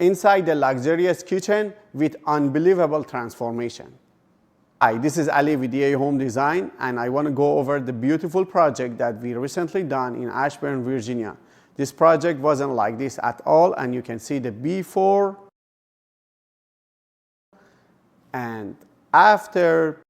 inside the luxurious kitchen with unbelievable transformation. Hi, this is Ali with DA Home Design, and I want to go over the beautiful project that we recently done in Ashburn, Virginia. This project wasn't like this at all, and you can see the before and after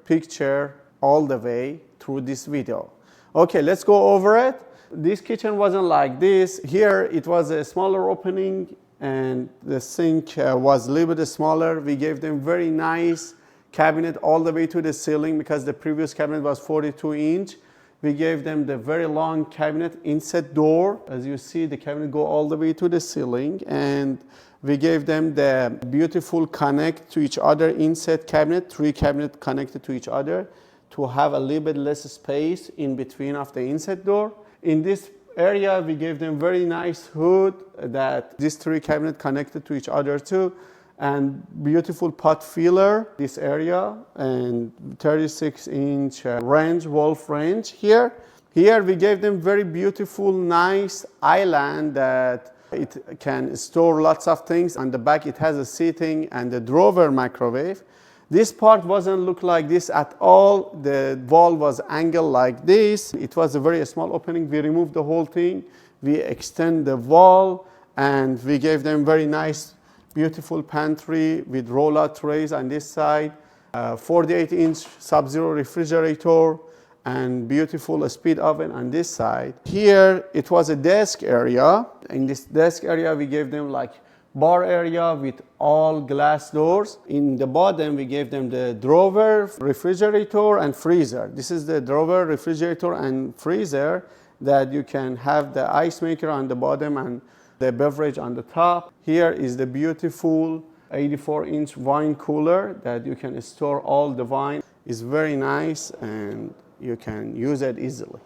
picture all the way through this video. Okay, let's go over it. This kitchen wasn't like this. Here it was a smaller opening and the sink was a little bit smaller. We gave them very nice cabinet all the way to the ceiling because the previous cabinet was 42-inch. We gave them the very long cabinet inset door. As you see, the cabinet go all the way to the ceiling, and we gave them the beautiful connect to each other inset cabinet, 3 cabinets connected to each other to have a little bit less space in between of the inset door. In this area, we gave them very nice hood that these 3 cabinets connected to each other too, and beautiful pot filler this area, and 36-inch range, wolf range here. Here we gave them very beautiful, nice island that it can store lots of things. On the back it has a seating and a drawer microwave. This part wasn't look like this at all. The wall was angled like this. It was a very small opening. We removed the whole thing. We extend the wall, and we gave them very nice, beautiful pantry with roll-out trays on this side, 48-inch Sub-Zero refrigerator, and beautiful speed oven on this side. Here it was a desk area. In this desk area we gave them like bar area with all glass doors. In the bottom we gave them the drawer, refrigerator, and freezer. This is the drawer, refrigerator, and freezer that you can have the ice maker on the bottom and the beverage on the top. Here is the beautiful 84-inch wine cooler that you can store all the wine. It's very nice and you can use it easily.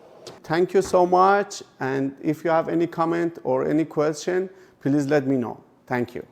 Thank you so much, and if you have any comment or any question, please let me know. Thank you.